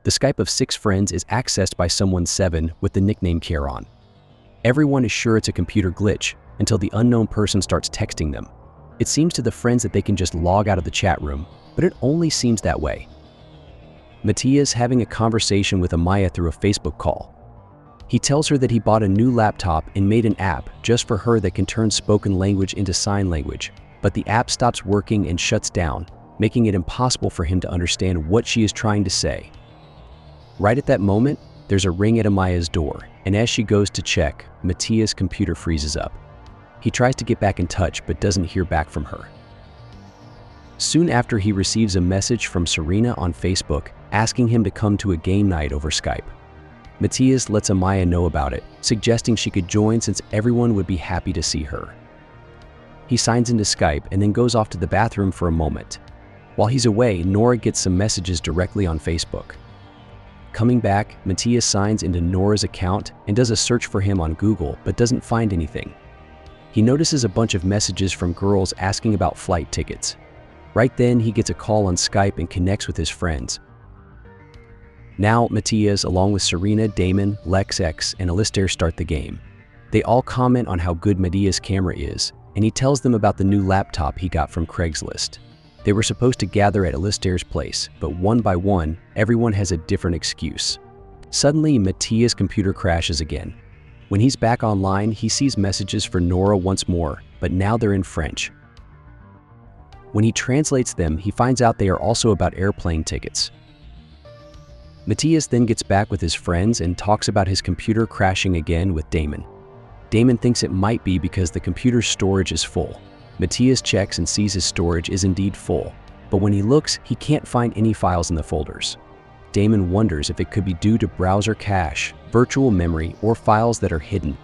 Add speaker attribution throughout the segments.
Speaker 1: The Skype of 6 friends is accessed by someone 7 with the nickname Charon. Everyone is sure it's a computer glitch until the unknown person starts texting them. It seems to the friends that they can just log out of the chat room, but it only seems that way. Mathias having a conversation with Amaya through a Facebook call. He tells her that he bought a new laptop and made an app just for her that can turn spoken language into sign language, but the app stops working and shuts down, making it impossible for him to understand what she is trying to say. Right at that moment, there's a ring at Amaya's door, and as she goes to check, Mathias' computer freezes up. He tries to get back in touch but doesn't hear back from her. Soon after, he receives a message from Serena on Facebook asking him to come to a game night over Skype. Mathias lets Amaya know about it, suggesting she could join since everyone would be happy to see her. He signs into Skype and then goes off to the bathroom for a moment. While he's away, Nora gets some messages directly on Facebook. Coming back, Mathias signs into Nora's account and does a search for him on Google but doesn't find anything. He notices a bunch of messages from girls asking about flight tickets. Right then, he gets a call on Skype and connects with his friends. Now, Mathias, along with Serena, Damon, Lex X, and Alistair start the game. They all comment on how good Mathias' camera is, and he tells them about the new laptop he got from Craigslist. They were supposed to gather at Alistair's place, but one by one, everyone has a different excuse. Suddenly, Mathias' computer crashes again. When he's back online, he sees messages for Nora once more, but now they're in French. When he translates them, he finds out they are also about airplane tickets. Mathias then gets back with his friends and talks about his computer crashing again with Damon. Damon thinks it might be because the computer's storage is full. Mathias checks and sees his storage is indeed full, but when he looks, he can't find any files in the folders. Damon wonders if it could be due to browser cache, virtual memory, or files that are hidden.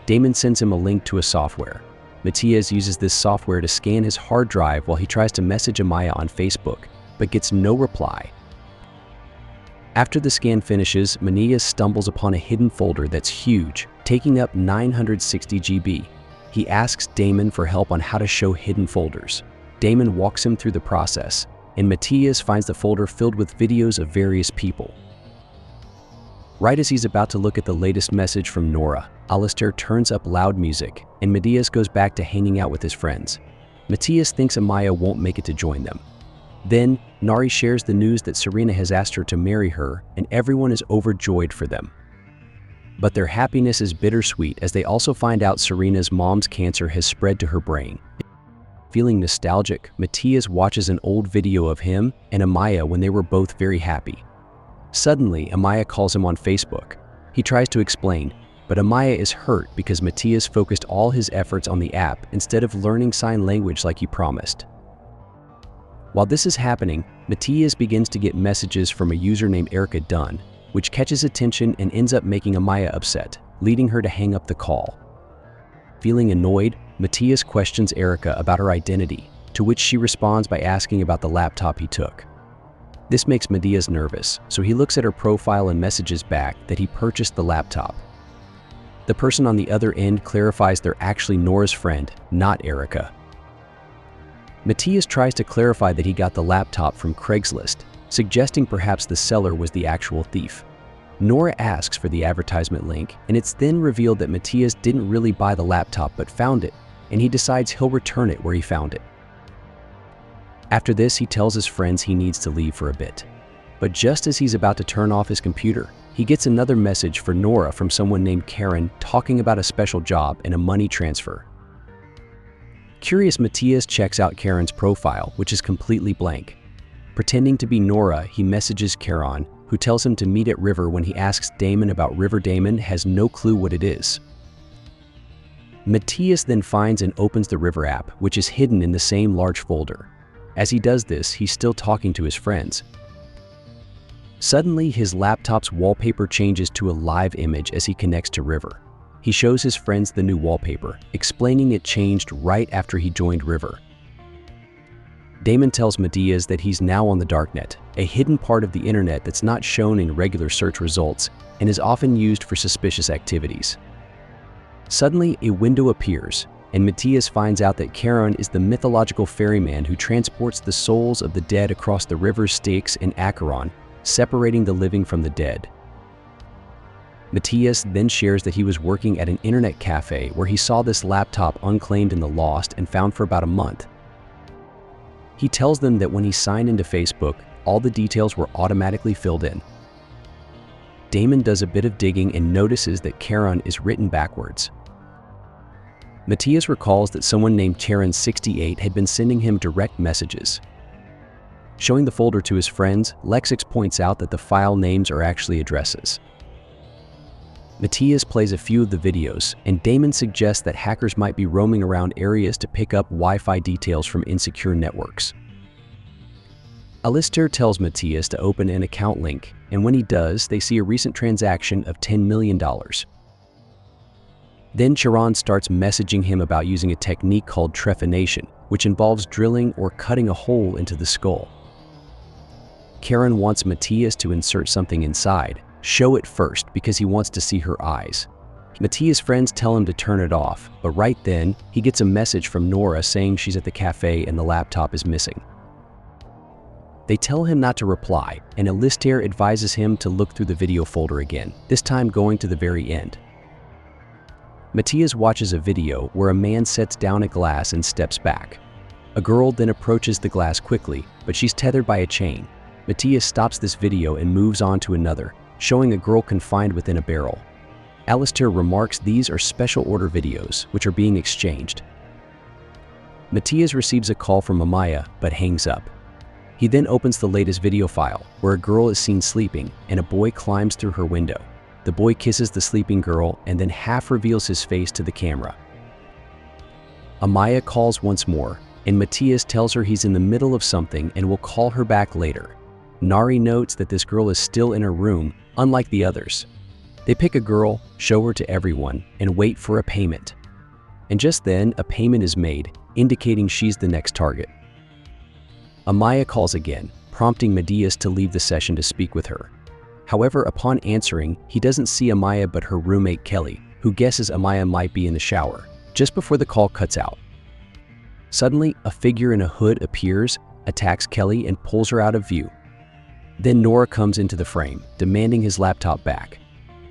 Speaker 1: Damon sends him a link to a software. Mathias uses this software to scan his hard drive while he tries to message Amaya on Facebook, but gets no reply. After the scan finishes, Mathias stumbles upon a hidden folder that's huge, taking up 960 GB. He asks Damon for help on how to show hidden folders. Damon walks him through the process, and Mathias finds the folder filled with videos of various people. Right as he's about to look at the latest message from Nora, Alistair turns up loud music, and Mathias goes back to hanging out with his friends. Mathias thinks Amaya won't make it to join them. Then, Nari shares the news that Serena has asked her to marry her, and everyone is overjoyed for them. But their happiness is bittersweet as they also find out Serena's mom's cancer has spread to her brain. Feeling nostalgic, Mathias watches an old video of him and Amaya when they were both very happy. Suddenly, Amaya calls him on Facebook. He tries to explain, but Amaya is hurt because Mathias focused all his efforts on the app instead of learning sign language like he promised. While this is happening, Mathias begins to get messages from a user named Erica Dunn, which catches attention and ends up making Amaya upset, leading her to hang up the call. Feeling annoyed, Mathias questions Erica about her identity, to which she responds by asking about the laptop he took. This makes Mathias nervous, so he looks at her profile and messages back that he purchased the laptop. The person on the other end clarifies they're actually Nora's friend, not Erica. Mathias tries to clarify that he got the laptop from Craigslist, suggesting perhaps the seller was the actual thief. Nora asks for the advertisement link, and it's then revealed that Mathias didn't really buy the laptop but found it, and he decides he'll return it where he found it. After this, he tells his friends he needs to leave for a bit. But just as he's about to turn off his computer, he gets another message for Nora from someone named Karen talking about a special job and a money transfer. Curious, Mathias checks out Karen's profile, which is completely blank. Pretending to be Nora, he messages Karen, who tells him to meet at River when he asks Damon about River. Damon has no clue what it is. Mathias then finds and opens the River app, which is hidden in the same large folder. As he does this, he's still talking to his friends. Suddenly, his laptop's wallpaper changes to a live image as he connects to River. He shows his friends the new wallpaper, explaining it changed right after he joined River. Damon tells Mathias that he's now on the darknet, a hidden part of the internet that's not shown in regular search results and is often used for suspicious activities. Suddenly, a window appears, and Mathias finds out that Karen is the mythological ferryman who transports the souls of the dead across the rivers Styx and Acheron separating the living from the dead. Mathias then shares that he was working at an internet cafe where he saw this laptop unclaimed in the lost and found for about a month. He tells them that when he signed into Facebook, all the details were automatically filled in. Damon does a bit of digging and notices that Charon is written backwards. Mathias recalls that someone named Charon68 had been sending him direct messages. Showing the folder to his friends, Lexix points out that the file names are actually addresses. Mathias plays a few of the videos, and Damon suggests that hackers might be roaming around areas to pick up Wi-Fi details from insecure networks. Alistair tells Mathias to open an account link, and when he does, they see a recent transaction of $10 million. Then Charon starts messaging him about using a technique called trephination, which involves drilling or cutting a hole into the skull. Charon wants Mathias to insert something inside. Show it first because he wants to see her eyes. Mathias' friends tell him to turn it off, but right then, he gets a message from Nora saying she's at the cafe and the laptop is missing. They tell him not to reply, and Alistair advises him to look through the video folder again, this time going to the very end. Mathias watches a video where a man sets down a glass and steps back. A girl then approaches the glass quickly, but she's tethered by a chain. Mathias stops this video and moves on to another, showing a girl confined within a barrel. Alistair remarks these are special order videos, which are being exchanged. Mathias receives a call from Amaya, but hangs up. He then opens the latest video file, where a girl is seen sleeping and a boy climbs through her window. The boy kisses the sleeping girl and then half reveals his face to the camera. Amaya calls once more, and Mathias tells her he's in the middle of something and will call her back later. Nari notes that this girl is still in her room, unlike the others. They pick a girl, show her to everyone, and wait for a payment. And just then, a payment is made, indicating she's the next target. Amaya calls again, prompting Mathias to leave the session to speak with her. However, upon answering, he doesn't see Amaya but her roommate Kelly, who guesses Amaya might be in the shower, just before the call cuts out. Suddenly, a figure in a hood appears, attacks Kelly, and pulls her out of view. Then Nora comes into the frame, demanding his laptop back.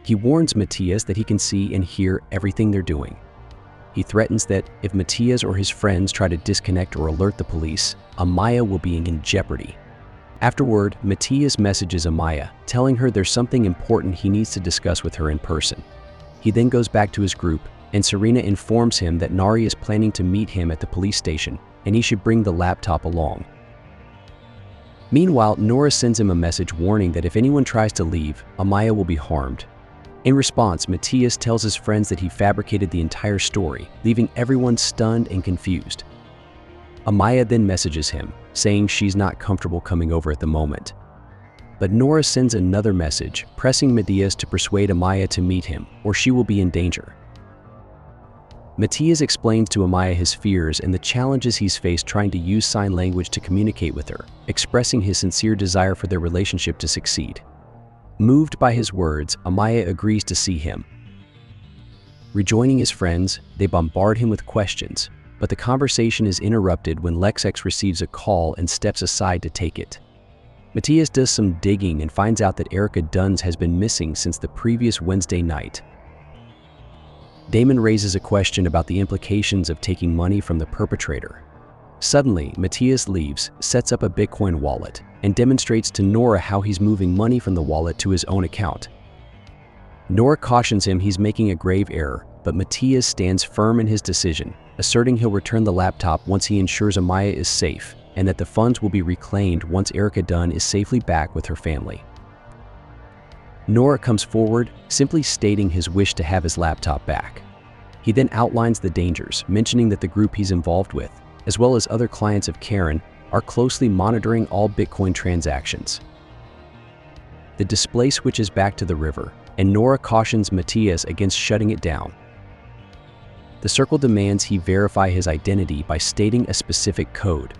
Speaker 1: He warns Mathias that he can see and hear everything they're doing. He threatens that if Mathias or his friends try to disconnect or alert the police, Amaya will be in jeopardy. Afterward, Mathias messages Amaya, telling her there's something important he needs to discuss with her in person. He then goes back to his group, and Serena informs him that Nari is planning to meet him at the police station, and he should bring the laptop along. Meanwhile, Nora sends him a message warning that if anyone tries to leave, Amaya will be harmed. In response, Mathias tells his friends that he fabricated the entire story, leaving everyone stunned and confused. Amaya then messages him, saying she's not comfortable coming over at the moment. But Nora sends another message, pressing Mathias to persuade Amaya to meet him, or she will be in danger. Mathias explains to Amaya his fears and the challenges he's faced trying to use sign language to communicate with her, expressing his sincere desire for their relationship to succeed. Moved by his words, Amaya agrees to see him. Rejoining his friends, they bombard him with questions, but the conversation is interrupted when Lexix receives a call and steps aside to take it. Mathias does some digging and finds out that Erica Duns has been missing since the previous Wednesday night. Damon raises a question about the implications of taking money from the perpetrator. Suddenly, Mathias leaves, sets up a Bitcoin wallet, and demonstrates to Nora how he's moving money from the wallet to his own account. Nora cautions him he's making a grave error, but Mathias stands firm in his decision, asserting he'll return the laptop once he ensures Amaya is safe, and that the funds will be reclaimed once Erica Dunn is safely back with her family. Nora comes forward, simply stating his wish to have his laptop back. He then outlines the dangers, mentioning that the group he's involved with, as well as other clients of Karen, are closely monitoring all Bitcoin transactions. The display switches back to the river, and Nora cautions Mathias against shutting it down. The circle demands he verify his identity by stating a specific code.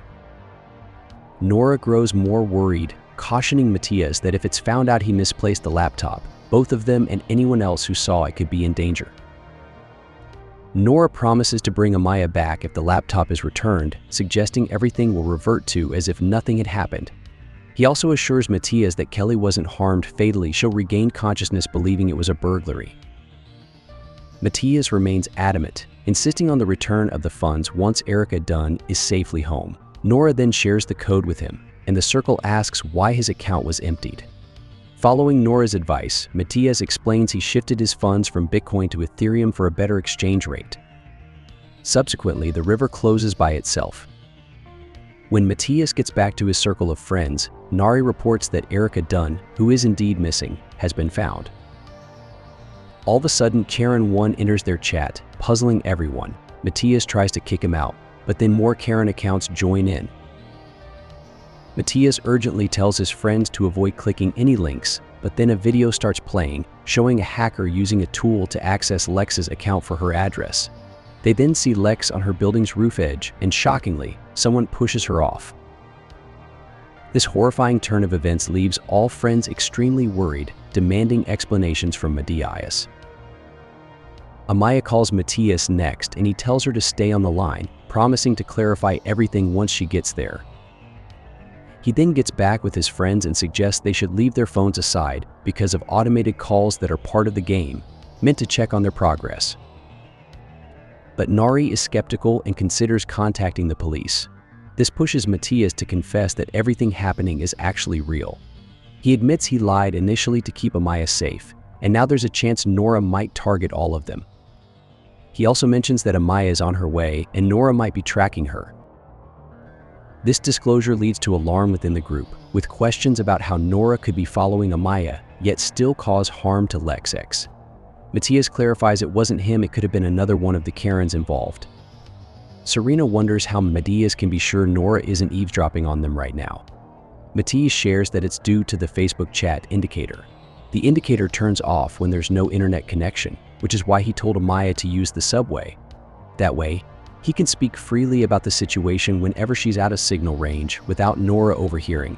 Speaker 1: Nora grows more worried, cautioning Mathias that if it's found out he misplaced the laptop, both of them and anyone else who saw it could be in danger. Nora promises to bring Amaya back if the laptop is returned, suggesting everything will revert to as if nothing had happened. He also assures Mathias that Kelly wasn't harmed fatally. She'll regain consciousness, believing it was a burglary. Mathias remains adamant, insisting on the return of the funds once Erica Dunn is safely home. Nora then shares the code with him, and the circle asks why his account was emptied. Following Nora's advice, Mathias explains he shifted his funds from Bitcoin to Ethereum for a better exchange rate. Subsequently, the river closes by itself. When Mathias gets back to his circle of friends, Nari reports that Erica Dunn, who is indeed missing, has been found. All of a sudden, Karen 1 enters their chat, puzzling everyone. Mathias tries to kick him out, but then more Karen accounts join in. Mathias urgently tells his friends to avoid clicking any links, but then a video starts playing, showing a hacker using a tool to access Lex's account for her address. They then see Lex on her building's roof edge, and shockingly, someone pushes her off. This horrifying turn of events leaves all friends extremely worried, demanding explanations from Mathias. Amaya calls Mathias next, and he tells her to stay on the line, promising to clarify everything once she gets there. He then gets back with his friends and suggests they should leave their phones aside because of automated calls that are part of the game, meant to check on their progress. But Nari is skeptical and considers contacting the police. This pushes Mathias to confess that everything happening is actually real. He admits he lied initially to keep Amaya safe, and now there's a chance Nora might target all of them. He also mentions that Amaya is on her way and Nora might be tracking her. This disclosure leads to alarm within the group, with questions about how Nora could be following Amaya, yet still cause harm to Lex. Mathias clarifies it wasn't him, it could have been another one of the Karens involved. Serena wonders how Mathias can be sure Nora isn't eavesdropping on them right now. Mathias shares that it's due to the Facebook chat indicator. The indicator turns off when there's no internet connection, which is why he told Amaya to use the subway. That way, he can speak freely about the situation whenever she's out of signal range without Nora overhearing.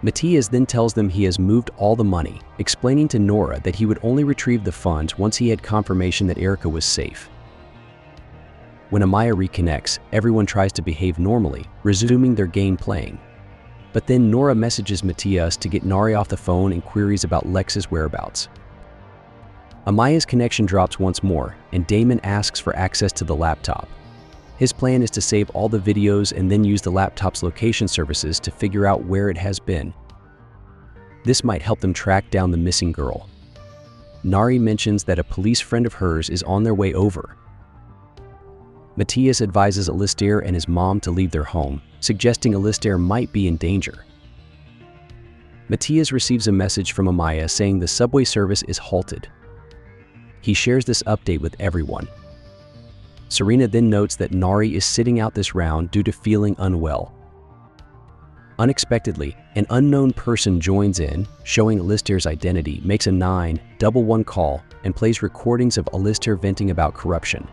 Speaker 1: Mathias then tells them he has moved all the money, explaining to Nora that he would only retrieve the funds once he had confirmation that Erica was safe. When Amaya reconnects, everyone tries to behave normally, resuming their game playing. But then Nora messages Mathias to get Nari off the phone and queries about Lex's whereabouts. Amaya's connection drops once more, and Damon asks for access to the laptop. His plan is to save all the videos and then use the laptop's location services to figure out where it has been. This might help them track down the missing girl. Nari mentions that a police friend of hers is on their way over. Mathias advises Alistair and his mom to leave their home, suggesting Alistair might be in danger. Mathias receives a message from Amaya saying the subway service is halted. He shares this update with everyone. Serena then notes that Nari is sitting out this round due to feeling unwell. Unexpectedly, an unknown person joins in, showing Alistair's identity, makes a 911 call, and plays recordings of Alistair venting about corruption.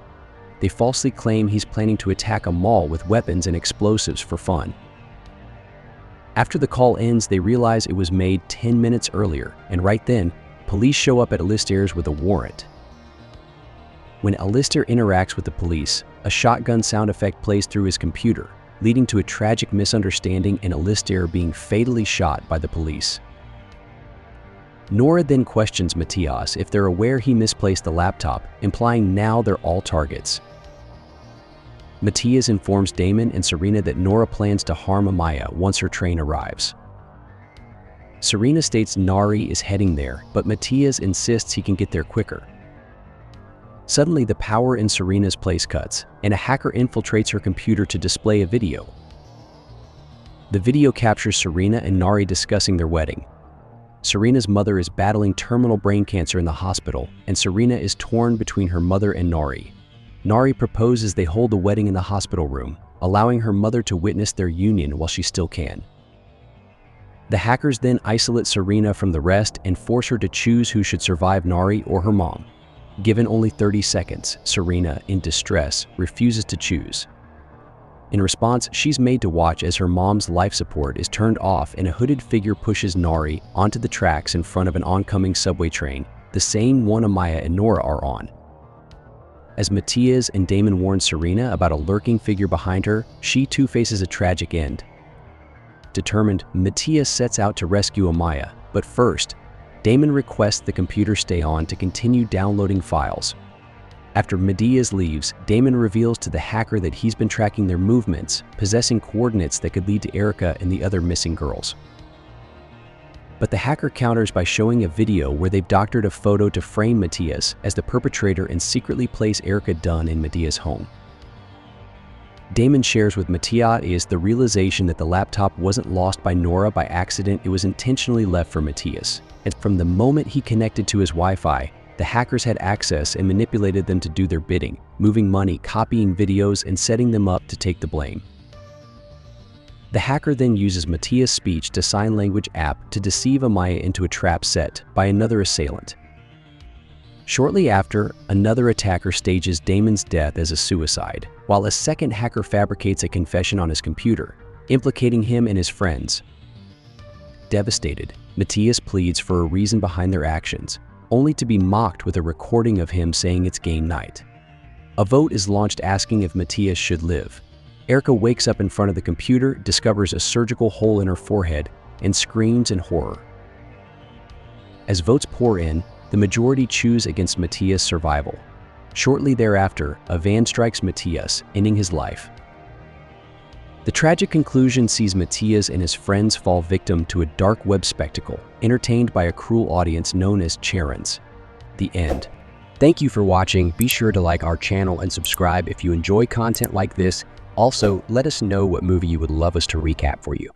Speaker 1: They falsely claim he's planning to attack a mall with weapons and explosives for fun. After the call ends, they realize it was made 10 minutes earlier, and right then, police show up at Alistair's with a warrant. When Alistair interacts with the police, a shotgun sound effect plays through his computer, leading to a tragic misunderstanding and Alistair being fatally shot by the police. Nora then questions Mathias if they're aware he misplaced the laptop, implying now they're all targets. Mathias informs Damon and Serena that Nora plans to harm Amaya once her train arrives. Serena states Nari is heading there, but Mathias insists he can get there quicker. Suddenly, the power in Serena's place cuts, and a hacker infiltrates her computer to display a video. The video captures Serena and Nari discussing their wedding. Serena's mother is battling terminal brain cancer in the hospital, and Serena is torn between her mother and Nari. Nari proposes they hold the wedding in the hospital room, allowing her mother to witness their union while she still can. The hackers then isolate Serena from the rest and force her to choose who should survive Nari or her mom. Given only 30 seconds, Serena, in distress, refuses to choose. In response, she's made to watch as her mom's life support is turned off and a hooded figure pushes Nari onto the tracks in front of an oncoming subway train, the same one Amaya and Nora are on. As Mathias and Damon warn Serena about a lurking figure behind her, she too faces a tragic end. Determined, Mathias sets out to rescue Amaya, but first, Damon requests the computer stay on to continue downloading files. After Mathias leaves, Damon reveals to the hacker that he's been tracking their movements, possessing coordinates that could lead to Erica and the other missing girls. But the hacker counters by showing a video where they've doctored a photo to frame Mathias as the perpetrator and secretly place Erica Dunn in Mathias' home. Damon shares with Mathias the realization that the laptop wasn't lost by Nora by accident, it was intentionally left for Mathias. And from the moment he connected to his Wi-Fi, the hackers had access and manipulated them to do their bidding, moving money, copying videos, and setting them up to take the blame. The hacker then uses Mathias' speech to sign language app to deceive Amaya into a trap set by another assailant. Shortly after, another attacker stages Damon's death as a suicide, while a second hacker fabricates a confession on his computer, implicating him and his friends. Devastated, Mathias pleads for a reason behind their actions, only to be mocked with a recording of him saying it's game night. A vote is launched asking if Mathias should live. Erica wakes up in front of the computer, discovers a surgical hole in her forehead, and screams in horror. As votes pour in, the majority choose against Mathias' survival. Shortly thereafter, a van strikes Mathias, ending his life. The tragic conclusion sees Mathias and his friends fall victim to a dark web spectacle, entertained by a cruel audience known as Charons. The end. Thank you for watching. Be sure to like our channel and subscribe if you enjoy content like this. Also, let us know what movie you would love us to recap for you.